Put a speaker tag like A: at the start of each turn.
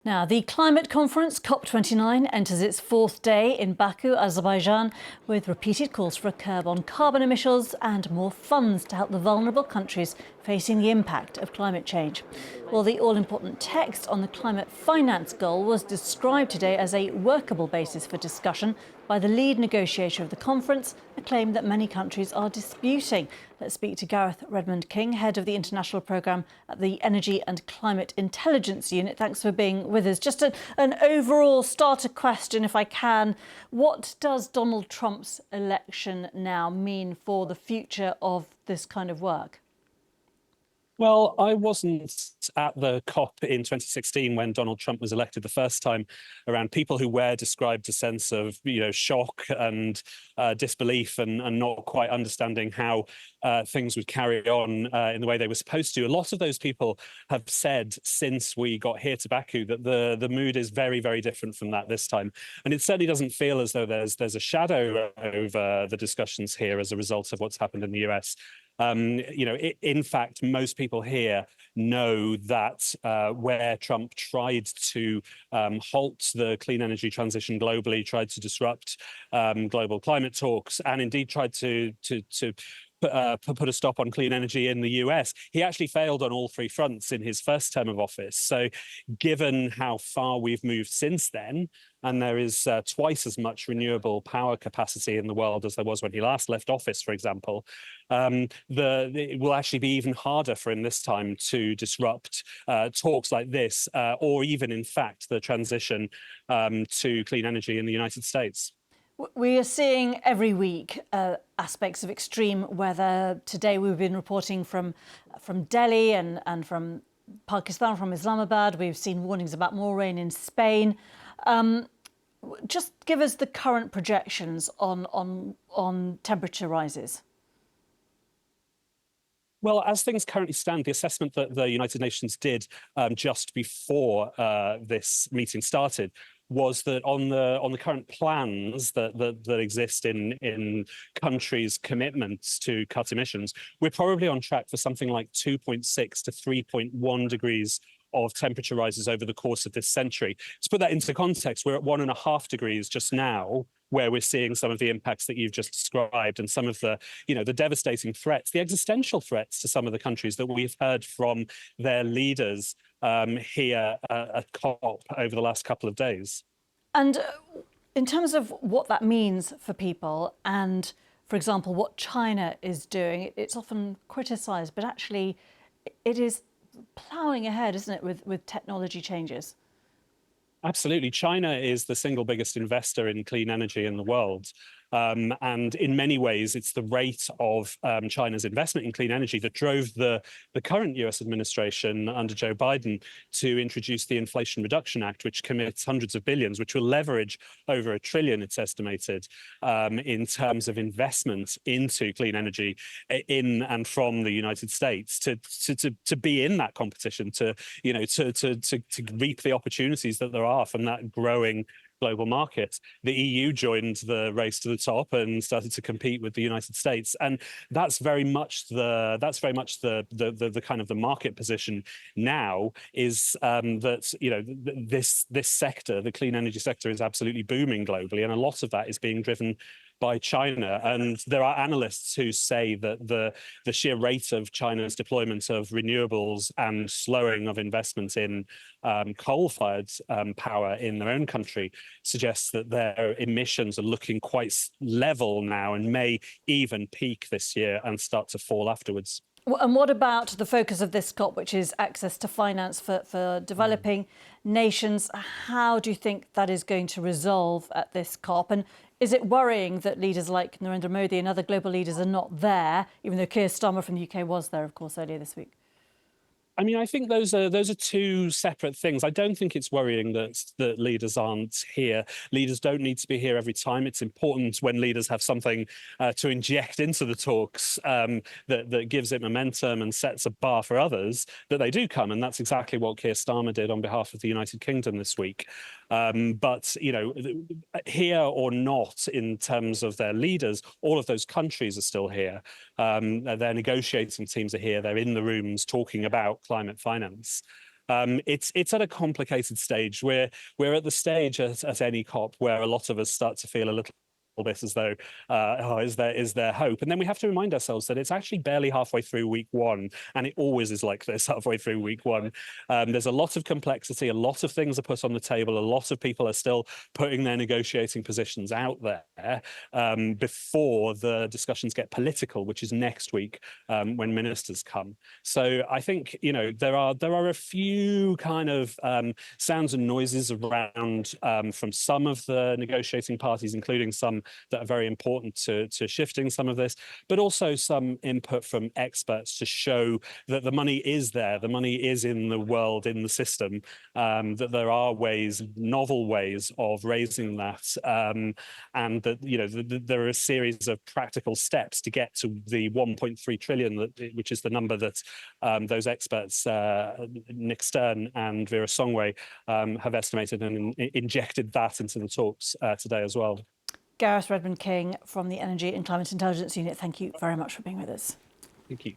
A: Now, the climate conference COP29 enters its fourth day in Baku, Azerbaijan, with repeated calls for a curb on carbon emissions and more funds to help the vulnerable countries facing the impact of climate change. Well, the all-important text on the climate finance goal was described today as a workable basis for discussion by the lead negotiator of the conference, a claim that many countries are disputing. Let's speak to Gareth Redmond-King, head of the international programme at the Energy and Climate Intelligence Unit. Thanks for being with us. Just an overall starter question, if I can. What does Donald Trump's election now mean for the future of this kind of work?
B: Well, I wasn't at the COP in 2016 when Donald Trump was elected the first time around. People who were described a sense of, shock and disbelief and not quite understanding how things would carry on in the way they were supposed to. A lot of those people have said since we got here to Baku that the mood is very, very different from that this time. And it certainly doesn't feel as though there's a shadow over the discussions here as a result of what's happened in the US. In fact, most people here know that where Trump tried to halt the clean energy transition globally, tried to disrupt global climate talks, and indeed tried to put a stop on clean energy in the US, he actually failed on all three fronts in his first term of office. So given how far we've moved since then, and there is twice as much renewable power capacity in the world as there was when he last left office, for example, it will actually be even harder for him this time to disrupt talks like this, or even, in fact, the transition to clean energy in the United States.
A: We are seeing every week aspects of extreme weather. Today we've been reporting from Delhi and from Pakistan, from Islamabad. We've seen warnings about more rain in Spain. Just give us the current projections on temperature rises.
B: Well, as things currently stand, the assessment that the United Nations did just before this meeting started was that on the current plans that exist in countries' commitments to cut emissions, we're probably on track for something like 2.6 to 3.1 degrees of temperature rises over the course of this century. To put that into context, we're at 1.5 degrees just now, where we're seeing some of the impacts that you've just described and some of the devastating threats, the existential threats to some of the countries that we've heard from their leaders here at COP over the last couple of days.
A: And in terms of what that means for people and, for example, what China is doing, it's often criticised, but actually it is ploughing ahead, isn't it, with technology changes?
B: Absolutely. China is the single biggest investor in clean energy in the world. And in many ways, it's the rate of China's investment in clean energy that drove the current US administration under Joe Biden to introduce the Inflation Reduction Act, which commits hundreds of billions, which will leverage over $1 trillion, it's estimated, in terms of investment into clean energy in and from the United States to be in that competition, to reap the opportunities that there are from that growing global market. The EU joined the race to the top and started to compete with the United States, and that's very much the kind of the market position now. Is that this sector, the clean energy sector, is absolutely booming globally, and a lot of that is being driven by China. And there are analysts who say that the sheer rate of China's deployment of renewables and slowing of investment in coal-fired power in their own country suggests that their emissions are looking quite level now and may even peak this year and start to fall afterwards.
A: And what about the focus of this COP, which is access to finance for developing nations? How do you think that is going to resolve at this COP? And is it worrying that leaders like Narendra Modi and other global leaders are not there, even though Keir Starmer from the UK was there, of course, earlier this week?
B: I mean, I think those are two separate things. I don't think it's worrying that leaders aren't here. Leaders don't need to be here every time. It's important when leaders have something to inject into the talks that gives it momentum and sets a bar for others, that they do come. And that's exactly what Keir Starmer did on behalf of the United Kingdom this week. But, here or not in terms of their leaders, all of those countries are still here. Their negotiating teams are here. They're in the rooms talking about climate finance. It's at a complicated stage. We're at the stage at any COP where a lot of us start to feel a little bit as though is there hope, and then we have to remind ourselves that it's actually barely halfway through week one, and it always is like this halfway through week one. There's a lot of complexity, a lot of things are put on the table, a lot of people are still putting their negotiating positions out there before the discussions get political, which is next week when ministers come. So I think, you know, there are a few kind of sounds and noises around from some of the negotiating parties, including some that are very important to shifting some of this, but also some input from experts to show that the money is there, the money is in the world, in the system, that there are ways, novel ways of raising that, and that, you know, there are a series of practical steps to get to the 1.3 trillion, which is the number that those experts, Nick Stern and Vera Songway, have estimated and injected that into the talks today as well.
A: Gareth Redmond-King from the Energy and Climate Intelligence Unit, thank you very much for being with us.
B: Thank you.